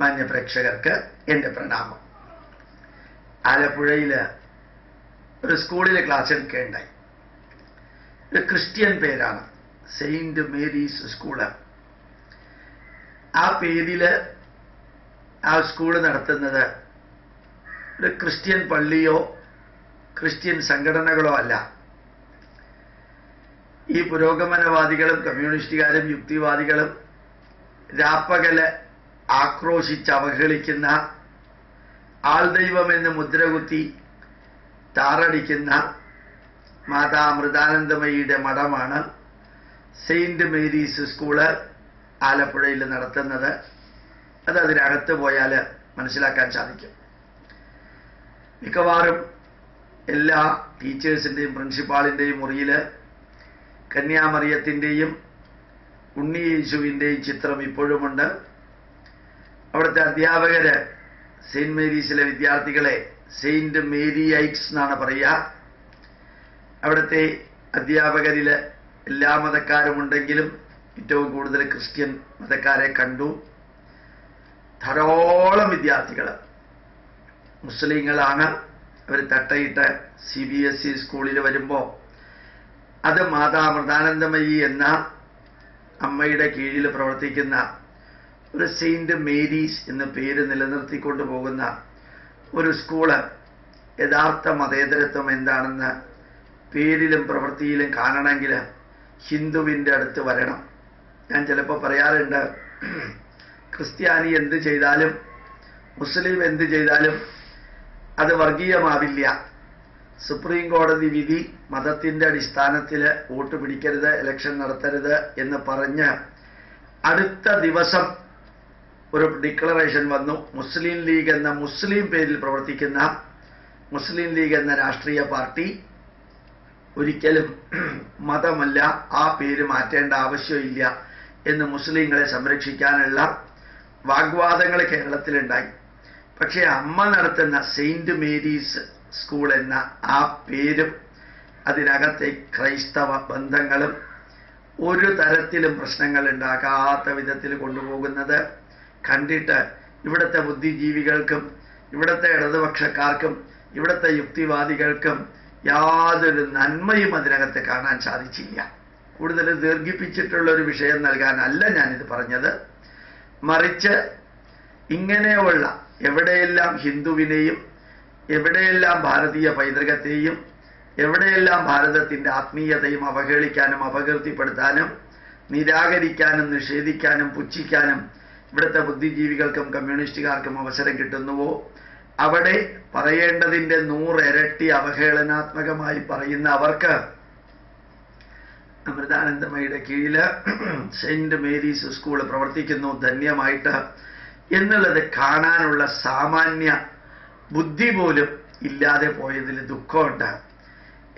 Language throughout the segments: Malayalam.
മാന്യ പ്രേക്ഷകർക്ക് എൻ്റെ പ്രണാമം. ആലപ്പുഴയിൽ ഒരു സ്കൂളിൽ ക്ലാസ് എടുക്കുകയുണ്ടായി. ഒരു ക്രിസ്ത്യൻ പേരാണ്, സെയിന്റ് മേരീസ് സ്കൂള്. ആ പേരിൽ ആ സ്കൂൾ നടത്തുന്നത് ഒരു ക്രിസ്ത്യൻ പള്ളിയോ ക്രിസ്ത്യൻ സംഘടനകളോ അല്ല. ഈ പുരോഗമനവാദികളും കമ്മ്യൂണിസ്റ്റുകാരും യുക്തിവാദികളും രാപ്പകല് ആക്രോശിച്ച് അവഹേളിക്കുന്ന, ആൾദൈവമെന്ന് മുദ്രകുത്തി താറടിക്കുന്ന മാതാ അമൃതാനന്ദമയിയുടെ മഠമാണ് സെയിന്റ് മേരീസ് സ്കൂള് ആലപ്പുഴയിൽ നടത്തുന്നത്. അത് അതിനകത്ത് പോയാൽ മനസ്സിലാക്കാൻ സാധിക്കും. മിക്കവാറും എല്ലാ ടീച്ചേഴ്സിൻ്റെയും പ്രിൻസിപ്പാളിൻ്റെയും മുറിയിൽ കന്യാമറിയത്തിൻ്റെയും ഉണ്ണി യേശുവിൻ്റെയും ചിത്രം ഇപ്പോഴുമുണ്ട്. അവിടുത്തെ അധ്യാപകര് സെയിന്റ് മേരീസിലെ വിദ്യാർത്ഥികളെ സെയിന്റ് മേരിയൈറ്റ്സ് എന്നാണ് പറയുക. അവിടുത്തെ അധ്യാപകരിൽ എല്ലാ മതക്കാരുമുണ്ടെങ്കിലും ഏറ്റവും കൂടുതൽ ക്രിസ്ത്യൻ മതക്കാരെ കണ്ടു. ധാരാളം വിദ്യാർത്ഥികൾ മുസ്ലിങ്ങളാണ്. അവർ തട്ടയിട്ട് CBSE സ്കൂളിൽ വരുമ്പോൾ അത് മാതാ അമൃതാനന്ദമയി എന്ന അമ്മയുടെ കീഴിൽ പ്രവർത്തിക്കുന്ന ഒരു സെയിന്റ് മേരീസ് എന്ന പേര് നിലനിർത്തിക്കൊണ്ടു പോകുന്ന ഒരു സ്കൂള് യഥാർത്ഥ മതേതരത്വം എന്താണെന്ന് പേരിലും പ്രവൃത്തിയിലും കാണണമെങ്കിൽ ഹിന്ദുവിൻ്റെ അടുത്ത് വരണം. ഞാൻ ചിലപ്പോൾ പറയാറുണ്ട്, ക്രിസ്ത്യാനി എന്ത് ചെയ്താലും മുസ്ലിം എന്ത് ചെയ്താലും അത് വർഗീയമാവില്ല. സുപ്രീം കോടതി വിധി മതത്തിൻ്റെ അടിസ്ഥാനത്തിൽ വോട്ട് പിടിക്കരുത്, ഇലക്ഷൻ നടത്തരുത് എന്ന് പറഞ്ഞ് അടുത്ത ദിവസം ഒരു ഡിക്ലറേഷൻ വന്നു. മുസ്ലിം ലീഗ് എന്ന മുസ്ലിം പേരിൽ പ്രവർത്തിക്കുന്ന മുസ്ലിം ലീഗ് എന്ന രാഷ്ട്രീയ പാർട്ടി ഒരിക്കലും മതമല്ല, ആ പേര് മാറ്റേണ്ട ആവശ്യമില്ല എന്ന് മുസ്ലിങ്ങളെ സംരക്ഷിക്കാനുള്ള വാഗ്വാദങ്ങൾ കേരളത്തിലുണ്ടായി. പക്ഷേ അമ്മ നടത്തുന്ന സെയിന്റ് മേരീസ് സ്കൂൾ എന്ന ആ പേരും അതിനകത്തെ ക്രൈസ്തവ ബന്ധങ്ങളും ഒരു തരത്തിലും പ്രശ്നങ്ങൾ ഉണ്ടാകാത്ത വിധത്തിൽ കൊണ്ടുപോകുന്നത് കണ്ടിട്ട് ഇവിടുത്തെ ബുദ്ധിജീവികൾക്കും ഇവിടുത്തെ ഇടതുപക്ഷക്കാർക്കും ഇവിടുത്തെ യുക്തിവാദികൾക്കും യാതൊരു നന്മയും അതിനകത്ത് കാണാൻ സാധിച്ചില്ല. കൂടുതൽ ദീർഘിപ്പിച്ചിട്ടുള്ള ഒരു വിഷയം നൽകാനല്ല ഞാനിത് പറഞ്ഞത്. മറിച്ച് ഇങ്ങനെയുള്ള എവിടെയെല്ലാം ഹിന്ദുവിനെയും എവിടെയെല്ലാം ഭാരതീയ പൈതൃകത്തെയും എവിടെയെല്ലാം ഭാരതത്തിൻ്റെ ആത്മീയതയും അവഹേളിക്കാനും അപകീർത്തിപ്പെടുത്താനും നിരാകരിക്കാനും നിഷേധിക്കാനും പുച്ഛിക്കാനും ഇവിടുത്തെ ബുദ്ധിജീവികൾക്കും കമ്മ്യൂണിസ്റ്റുകാർക്കും അവസരം കിട്ടുന്നുവോ അവിടെ പറയേണ്ടതിൻ്റെ 100 ഇരട്ടി അവഹേളനാത്മകമായി പറയുന്ന അവർക്ക് അമൃതാനന്ദമയുടെ കീഴിൽ സെയിന്റ് മേരീസ് സ്കൂൾ പ്രവർത്തിക്കുന്നു ധന്യമായിട്ട് എന്നുള്ളത് കാണാനുള്ള സാമാന്യ ബുദ്ധി പോലും ഇല്ലാതെ പോയതിൽ ദുഃഖമുണ്ട്.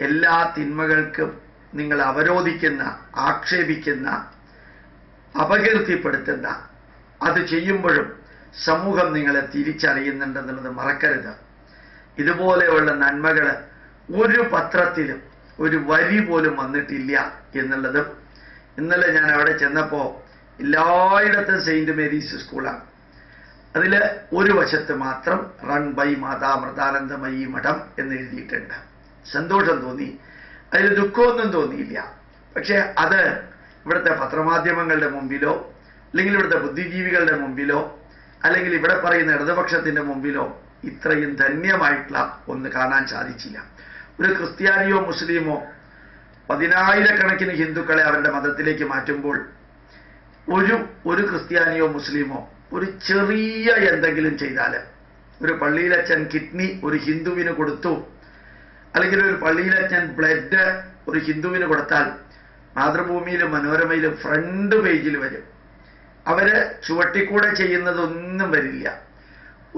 എല്ലാ തിന്മകൾക്കും നിങ്ങൾ അവരോധിക്കുന്ന, ആക്ഷേപിക്കുന്ന, അപകീർത്തിപ്പെടുത്തുന്ന, അത് ചെയ്യുമ്പോഴും സമൂഹം നിങ്ങളെ തിരിച്ചറിയുന്നുണ്ടെന്നുള്ളത് മറക്കരുത്. ഇതുപോലെയുള്ള നന്മകൾ ഒരു പത്രത്തിലും ഒരു വരി പോലും വന്നിട്ടില്ല എന്നുള്ളതും, ഇന്നലെ ഞാൻ അവിടെ ചെന്നപ്പോൾ എല്ലായിടത്തും സെയിന്റ് മേരീസ് സ്കൂളാണ്. അതിൽ ഒരു വശത്ത് മാത്രം റൺ ബൈ മാതാ അമൃതാനന്ദമയി മഠം എന്ന് എഴുതിയിട്ടുണ്ട്. സന്തോഷം തോന്നി, അതിൽ ദുഃഖമൊന്നും തോന്നിയില്ല. പക്ഷെ അത് ഇവിടുത്തെ പത്രമാധ്യമങ്ങളുടെ മുമ്പിലോ അല്ലെങ്കിൽ ഇവിടുത്തെ ബുദ്ധിജീവികളുടെ മുമ്പിലോ അല്ലെങ്കിൽ ഇവിടെ പറയുന്ന ഇടതുപക്ഷത്തിൻ്റെ മുമ്പിലോ ഇത്രയും ധന്യമായിട്ടുള്ള ഒന്ന് കാണാൻ സാധിച്ചില്ല. ഒരു ക്രിസ്ത്യാനിയോ മുസ്ലിമോ 10,000-കണക്കിന് ഹിന്ദുക്കളെ അവരുടെ മതത്തിലേക്ക് മാറ്റുമ്പോൾ ഒരു ക്രിസ്ത്യാനിയോ മുസ്ലിമോ ഒരു ചെറിയ എന്തെങ്കിലും ചെയ്താൽ, ഒരു പള്ളിയിലച്ഛൻ കിഡ്നി ഒരു ഹിന്ദുവിന് കൊടുത്തു, അല്ലെങ്കിൽ ഒരു പള്ളിയിലച്ഛൻ ബ്ലഡ് ഒരു ഹിന്ദുവിന് കൊടുത്താൽ മാതൃഭൂമിയിലും മനോരമയിലും ഫ്രണ്ട് പേജിൽ വരും. അവര് ചുവട്ടിക്കൂടെ ചെയ്യുന്നതൊന്നും വരില്ല.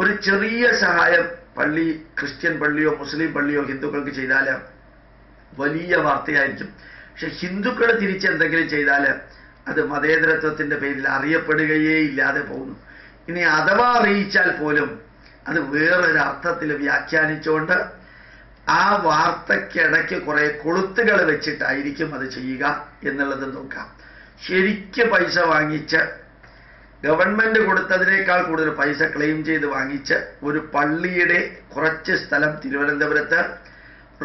ഒരു ചെറിയ സഹായം പള്ളി, ക്രിസ്ത്യൻ പള്ളിയോ മുസ്ലിം പള്ളിയോ ഹിന്ദുക്കൾക്ക് ചെയ്താൽ വലിയ വാർത്തയായിരിക്കും. പക്ഷെ ഹിന്ദുക്കൾ തിരിച്ചെന്തെങ്കിലും ചെയ്താൽ അത് മതേതരത്വത്തിൻ്റെ പേരിൽ അറിയപ്പെടുകയേ ഇല്ലാതെ പോകുന്നു. ഇനി അഥവാ അറിയിച്ചാൽ പോലും അത് വേറൊരു അർത്ഥത്തിൽ വ്യാഖ്യാനിച്ചുകൊണ്ട് ആ വാർത്തയ്ക്കിടയ്ക്ക് കുറെ കൊളുത്തുകൾ വെച്ചിട്ടായിരിക്കും അത് ചെയ്യുക എന്നുള്ളത് നോക്കാം. ശരിക്ക് പൈസ വാങ്ങിച്ച് ഗവൺമെന്റ് കൊടുത്തതിനേക്കാൾ കൂടുതൽ പൈസ ക്ലെയിം ചെയ്ത് വാങ്ങിച്ച് ഒരു പള്ളിയുടെ കുറച്ച് സ്ഥലം തിരുവനന്തപുരത്ത്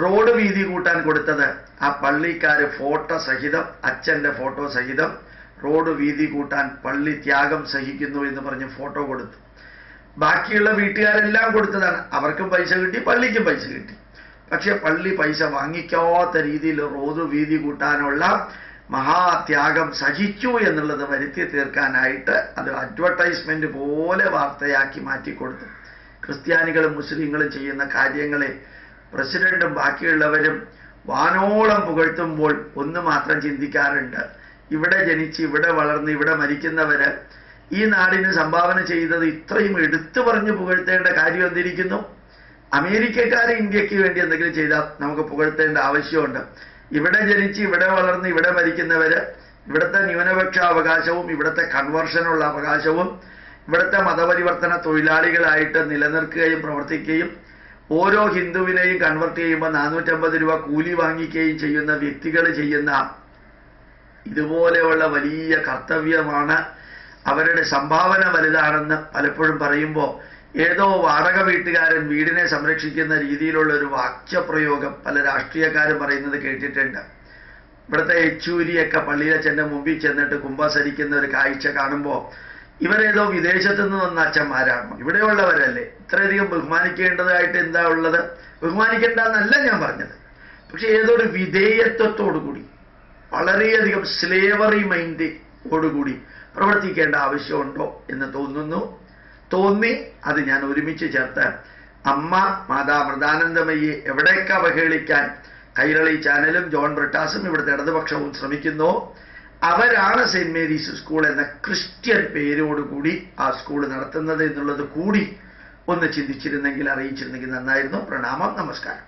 റോഡ് വീതി കൂട്ടാൻ കൊടുത്തത് ആ പള്ളിക്കാര് ഫോട്ടോ സഹിതം, അച്ഛന്റെ ഫോട്ടോ സഹിതം റോഡ് വീതി കൂട്ടാൻ പള്ളി ത്യാഗം സഹിക്കുന്നു എന്ന് പറഞ്ഞ് ഫോട്ടോ കൊടുത്തു. ബാക്കിയുള്ള വീട്ടുകാരെല്ലാം കൊടുത്തതാണ്. അവർക്കും പൈസ കിട്ടി, പള്ളിക്കും പൈസ കിട്ടി. പക്ഷെ പള്ളി പൈസ വാങ്ങിക്കാത്ത രീതിയിൽ റോഡ് വീതി കൂട്ടാനുള്ള മഹാത്യാഗം സഹിച്ചു എന്നുള്ളത് വരുത്തി തീർക്കാനായിട്ട് അത് അഡ്വർടൈസ്മെന്റ് പോലെ വാർത്തയാക്കി മാറ്റിക്കൊടുത്തു. ക്രിസ്ത്യാനികളും മുസ്ലിങ്ങളും ചെയ്യുന്ന കാര്യങ്ങളെ പ്രസിഡന്റും ബാക്കിയുള്ളവരും വാനോളം പുകഴ്ത്തുമ്പോൾ ഒന്ന് മാത്രം ചിന്തിക്കാറുണ്ട്, ഇവിടെ ജനിച്ച് ഇവിടെ വളർന്ന് ഇവിടെ മരിക്കുന്നവര് ഈ നാടിന് സംഭാവന ചെയ്തത് ഇത്രയും എടുത്തു പറഞ്ഞ് പുകഴ്ത്തേണ്ട കാര്യം എന്തിരിക്കുന്നു? അമേരിക്കക്കാരെ ഇന്ത്യക്ക് വേണ്ടി എന്തെങ്കിലും ചെയ്താൽ നമുക്ക് പുകഴ്ത്തേണ്ട ആവശ്യമുണ്ട്. ഇവിടെ ജനിച്ച് ഇവിടെ വളർന്ന് ഇവിടെ മരിക്കുന്നവര് ഇവിടുത്തെ ന്യൂനപക്ഷ അവകാശവും ഇവിടുത്തെ കൺവേർഷനുള്ള അവകാശവും ഇവിടുത്തെ മതപരിവർത്തന തൊഴിലാളികളായിട്ട് നിലനിർത്തുകയും പ്രവർത്തിക്കുകയും ഓരോ ഹിന്ദുവിനെയും കൺവെർട്ട് ചെയ്യുമ്പോൾ 450 രൂപ കൂലി വാങ്ങിക്കുകയും ചെയ്യുന്ന വ്യക്തികൾ ചെയ്യുന്ന ഇതുപോലെയുള്ള വലിയ കർത്തവ്യമാണ്. അവരുടെ സംഭാവന വലുതാണെന്ന് പലപ്പോഴും പറയുമ്പോൾ ഏതോ വാടക വീട്ടുകാരൻ വീടിനെ സംരക്ഷിക്കുന്ന രീതിയിലുള്ള ഒരു വാക്യപ്രയോഗം പല രാഷ്ട്രീയക്കാരും പറയുന്നത് കേട്ടിട്ടുണ്ട്. ഇവിടുത്തെ യെച്ചൂരിയൊക്കെ പള്ളിയിലച്ഛൻ്റെ മുമ്പിൽ ചെന്നിട്ട് കുമ്പസരിക്കുന്ന ഒരു കാഴ്ച കാണുമ്പോൾ ഇവരേതോ വിദേശത്തു നിന്ന് വന്ന അച്ഛന്മാരാണോ? ഇവിടെയുള്ളവരല്ലേ? ഇത്രയധികം ബഹുമാനിക്കേണ്ടതായിട്ട് എന്താ ഉള്ളത്? ബഹുമാനിക്കേണ്ടെന്നല്ല ഞാൻ പറഞ്ഞത്. പക്ഷെ ഏതൊരു വിധേയത്വത്തോടുകൂടി വളരെയധികം സ്ലേവറി മൈൻഡോടുകൂടി പ്രവർത്തിക്കേണ്ട ആവശ്യമുണ്ടോ എന്ന് തോന്നി അത് ഞാൻ ഒരുമിച്ച് ചേർത്ത് അമ്മ മാതാ മൃദാനന്ദമയ്യെ എവിടെയൊക്കെ അവഹേളിക്കാൻ കൈരളി ചാനലും ജോൺ ബ്രിട്ടാസും ഇവിടുത്തെ ഇടതുപക്ഷവും ശ്രമിക്കുന്നു, അവരാണ് സെന്റ് മേരീസ് സ്കൂൾ എന്ന ക്രിസ്ത്യൻ പേരോടുകൂടി ആ സ്കൂൾ നടത്തുന്നത് എന്നുള്ളത് കൂടി ഒന്ന് ചിന്തിച്ചിരുന്നെങ്കിൽ, അറിയിച്ചിരുന്നെങ്കിൽ നന്നായിരുന്നു. പ്രണാമം, നമസ്കാരം.